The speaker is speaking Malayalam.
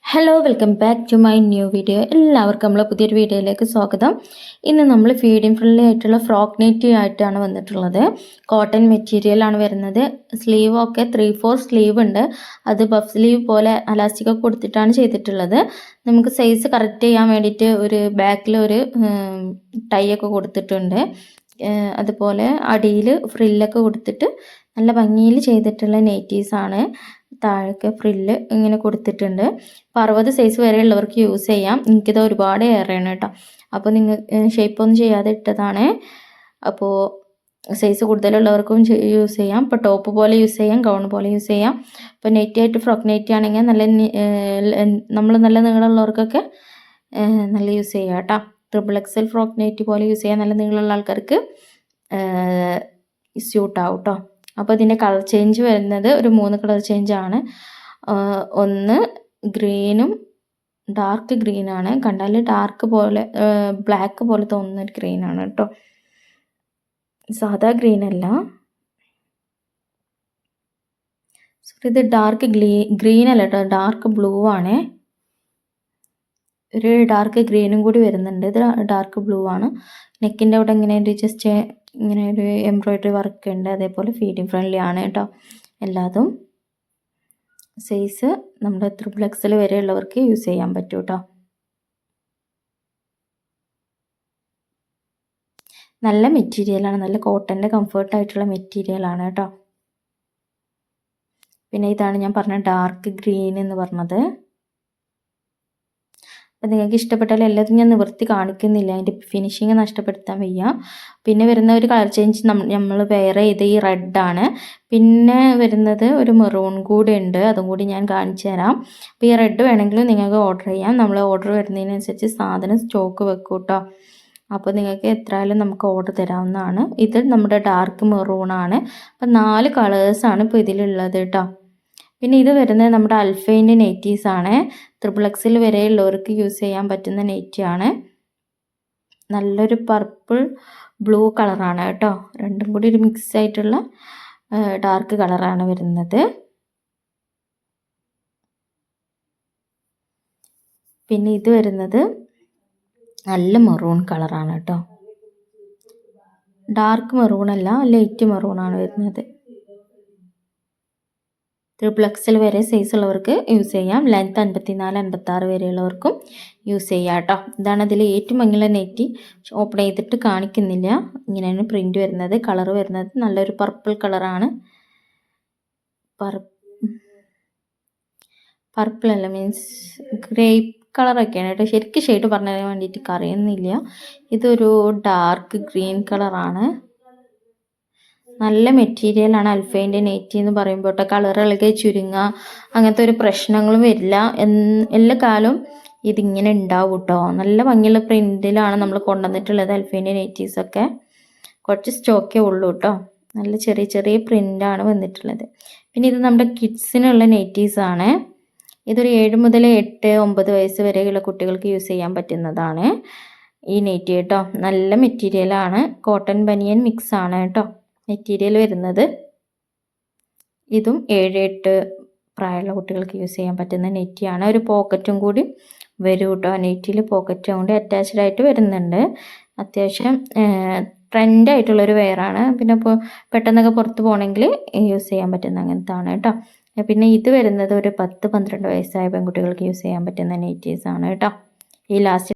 Hello welcome back to my new video. എല്ലാവർക്കും നമ്മളെ പുതിയൊരു വീഡിയോയിലേക്ക് സ്വാഗതം. ഇന്ന് നമ്മൾ ഫീഡിങ് ഫ്രണ്ട്ലി ആയിട്ടുള്ള ഫ്രോക്ക് നെറ്റ് ആയിട്ടാണ് വന്നിട്ടുള്ളത്. കോട്ടൺ മെറ്റീരിയലാണ് വരുന്നത്. സ്ലീവ് ഒക്കെ 3/4 സ്ലീവ് ഉണ്ട്. അത് പഫ് സ്ലീവ് പോലെ അലാസ്റ്റിക് ഒക്കെ കൊടുത്തിട്ടാണ് ചെയ്തിട്ടുള്ളത്. നമുക്ക് സൈസ് കറക്റ്റ് ചെയ്യാൻ വേണ്ടിയിട്ട് ഒരു ബാക്കിൽ ഒരു ടൈ ഒക്കെ കൊടുത്തിട്ടുണ്ട്. അതുപോലെ അടിയിൽ ഫ്രില്ലൊക്കെ കൊടുത്തിട്ട് നല്ല ഭംഗിയിൽ ചെയ്തിട്ടുള്ള നൈറ്റീസാണ്. താഴേക്ക് ഫ്രില്ല് ഇങ്ങനെ കൊടുത്തിട്ടുണ്ട്. അപ്പോൾ 60 സൈസ് വരെയുള്ളവർക്ക് യൂസ് ചെയ്യാം. എനിക്കിത് ഒരുപാട് ഏറെയാണ് കേട്ടോ. അപ്പോൾ നിങ്ങൾ ഷേപ്പൊന്നും ചെയ്യാതെ ഇട്ടതാണ്. അപ്പോൾ സൈസ് കൂടുതലുള്ളവർക്കും യൂസ് ചെയ്യാം. ഇപ്പോൾ ടോപ്പ് പോലെ യൂസ് ചെയ്യാം, ഗൗൺ പോലെ യൂസ് ചെയ്യാം. ഇപ്പോൾ നെറ്റായിട്ട് ഫ്രോക്ക് നെറ്റ് ആണെങ്കിൽ നമ്മൾ നല്ല നീളമുള്ളവർക്കൊക്കെ നല്ല യൂസ് ചെയ്യാം കേട്ടോ. XXL ഫ്രോക്ക് നെറ്റ് പോലെ യൂസ് ചെയ്യാൻ നല്ല നീളമുള്ള ആൾക്കാർക്ക് സ്യൂട്ടാവും കേട്ടോ. അപ്പോൾ ഇതിൻ്റെ കളർ ചേഞ്ച് വരുന്നത് ഒരു 3 കളർ ചേഞ്ചാണ്. ഒന്ന് ഗ്രീനും ഡാർക്ക് ഗ്രീനാണ്. കണ്ടാൽ ഡാർക്ക് പോലെ ബ്ലാക്ക് പോലെ തോന്നുന്ന ഒരു ഗ്രീനാണ് കേട്ടോ. സാധാ ഗ്രീൻ അല്ല. സോറി, ഇത് ഡാർക്ക് ഗ്രീൻ അല്ല കേട്ടോ, ഡാർക്ക് ബ്ലൂ ആണ്. ഒരു ഡാർക്ക് ഗ്രീനും കൂടി വരുന്നുണ്ട്. ഇത് ഡാർക്ക് ബ്ലൂ ആണ്. നെക്കിൻ്റെ അവിടെ ഇങ്ങനെ ഒരു ജസ്റ്റ് ഇങ്ങനെ ഒരു എംബ്രോയ്ഡറി വർക്ക് ഉണ്ട്. അതേപോലെ ഫീഡിങ് ഫ്രണ്ട്ലി ആണ് കേട്ടോ എല്ലാതും. സൈസ് നമ്മുടെ XXL വരെയുള്ളവർക്ക് യൂസ് ചെയ്യാൻ പറ്റും കേട്ടോ. നല്ല മെറ്റീരിയലാണ്, നല്ല കോട്ടൻ്റെ കംഫർട്ടായിട്ടുള്ള മെറ്റീരിയലാണ് കേട്ടോ. പിന്നെ ഇതാണ് ഞാൻ പറഞ്ഞ ഡാർക്ക് ഗ്രീൻ എന്ന് പറഞ്ഞത്. അപ്പോൾ നിങ്ങൾക്ക് ഇഷ്ടപ്പെട്ടാൽ എല്ലാതും ഞാൻ നിവർത്തി കാണിക്കുന്നില്ല, അതിൻ്റെ ഫിനിഷിങ് നഷ്ടപ്പെടുത്താൻ വയ്യ. പിന്നെ വരുന്ന ഒരു കളർ ചേഞ്ച് നമ്മൾ വേറെ ഇത് ഈ റെഡാണ്. പിന്നെ വരുന്നത് ഒരു മെറൂൺ കൂടെ ഉണ്ട്, അതും കൂടി ഞാൻ കാണിച്ചു തരാം. അപ്പോൾ ഈ റെഡ് വേണമെങ്കിലും നിങ്ങൾക്ക് ഓർഡർ ചെയ്യാം. നമ്മൾ ഓർഡർ വരുന്നതിനനുസരിച്ച് സാധനം സ്റ്റോക്ക് വെക്കും കേട്ടോ. അപ്പോൾ നിങ്ങൾക്ക് എത്രയായാലും നമുക്ക് ഓർഡർ തരാവുന്നതാണ്. ഇത് നമ്മുടെ ഡാർക്ക് മെറൂണാണ്. അപ്പോൾ 4 കളേഴ്സാണ് ഇപ്പോൾ ഇതിലുള്ളത് കേട്ടോ. പിന്നെ ഇത് വരുന്നത് നമ്മുടെ അൽഫൈൻ്റെ നെറ്റീസാണ്. XXL വരെയുള്ളവർക്ക് യൂസ് ചെയ്യാൻ പറ്റുന്ന നെറ്റിയാണ്. നല്ലൊരു പർപ്പിൾ ബ്ലൂ കളറാണ് കേട്ടോ. രണ്ടും കൂടി ഒരു മിക്സ് ആയിട്ടുള്ള ഡാർക്ക് കളറാണ് വരുന്നത്. പിന്നെ ഇത് വരുന്നത് നല്ല മെറൂൺ കളറാണ് കേട്ടോ. ഡാർക്ക് മെറൂൺ അല്ല, ലൈറ്റ് മെറൂണാണ് വരുന്നത്. XXL വരെ സൈസ് ഉള്ളവർക്ക് യൂസ് ചെയ്യാം. ലെങ്ത് 54-56 വരെയുള്ളവർക്കും യൂസ് ചെയ്യാം കേട്ടോ. ഇതാണ് അതിൽ ഏറ്റവും ഭംഗിയുള്ള നെറ്റി. ഓപ്പൺ ചെയ്തിട്ട് കാണിക്കുന്നില്ല. ഇങ്ങനെയാണ് പ്രിൻ്റ് വരുന്നത്. കളർ വരുന്നത് നല്ലൊരു പർപ്പിൾ കളറാണ്. പർപ്പിൾ അല്ല, മീൻസ് ഗ്രേപ്പ് കളറൊക്കെയാണ് കേട്ടോ. ശരിക്കും ഷെയ്ഡ് പറഞ്ഞു തരാൻ വേണ്ടിയിട്ട് അറിയുന്നില്ല. ഇതൊരു ഡാർക്ക് ഗ്രീൻ കളറാണ്. നല്ല മെറ്റീരിയലാണ് അൽഫൈൻ്റെ നെറ്റി എന്ന് പറയുമ്പോൾ കേട്ടോ. കളർ ഇളകി ചുരുങ്ങുക അങ്ങനത്തെ ഒരു പ്രശ്നങ്ങളും വരില്ല. എല്ലാ കാലവും ഇതിങ്ങനെ ഉണ്ടാവും കേട്ടോ. നല്ല ഭംഗിയുള്ള പ്രിൻറ്റിലാണ് നമ്മൾ കൊണ്ടുവന്നിട്ടുള്ളത് അൽഫൈൻ്റെ നെറ്റീസൊക്കെ. കുറച്ച് സ്റ്റോക്കേ ഉള്ളൂ കേട്ടോ. നല്ല ചെറിയ ചെറിയ പ്രിൻ്റാണ് വന്നിട്ടുള്ളത്. പിന്നെ ഇത് നമ്മുടെ കിഡ്സിനുള്ള നെറ്റീസാണ്. ഇതൊരു 7 മുതൽ 8-9 വയസ്സ് വരെയുള്ള കുട്ടികൾക്ക് യൂസ് ചെയ്യാൻ പറ്റുന്നതാണ് ഈ നെറ്റി കേട്ടോ. നല്ല മെറ്റീരിയലാണ്. കോട്ടൺ ബനിയൻ മിക്സ് ആണ് കേട്ടോ മെറ്റീരിയൽ വരുന്നത്. ഇതും 7-8 പ്രായമുള്ള കുട്ടികൾക്ക് യൂസ് ചെയ്യാൻ പറ്റുന്ന നെറ്റിയാണ്. ഒരു പോക്കറ്റും കൂടി വരും കേട്ടോ. നെറ്റിയിൽ പോക്കറ്റും കൂടി അറ്റാച്ച്ഡ് ആയിട്ട് വരുന്നുണ്ട്. അത്യാവശ്യം ട്രെൻഡായിട്ടുള്ളൊരു വെയറാണ്. പിന്നെ ഇപ്പോൾ പെട്ടെന്നൊക്കെ പുറത്ത് പോകണമെങ്കിൽ യൂസ് ചെയ്യാൻ പറ്റുന്ന അങ്ങനത്താണ് കേട്ടോ. പിന്നെ ഇത് വരുന്നത് ഒരു 10-12 വയസ്സായ പെൺകുട്ടികൾക്ക് യൂസ് ചെയ്യാൻ പറ്റുന്ന നെറ്റീസാണ് കേട്ടോ. ഈ ലാസ്റ്റ്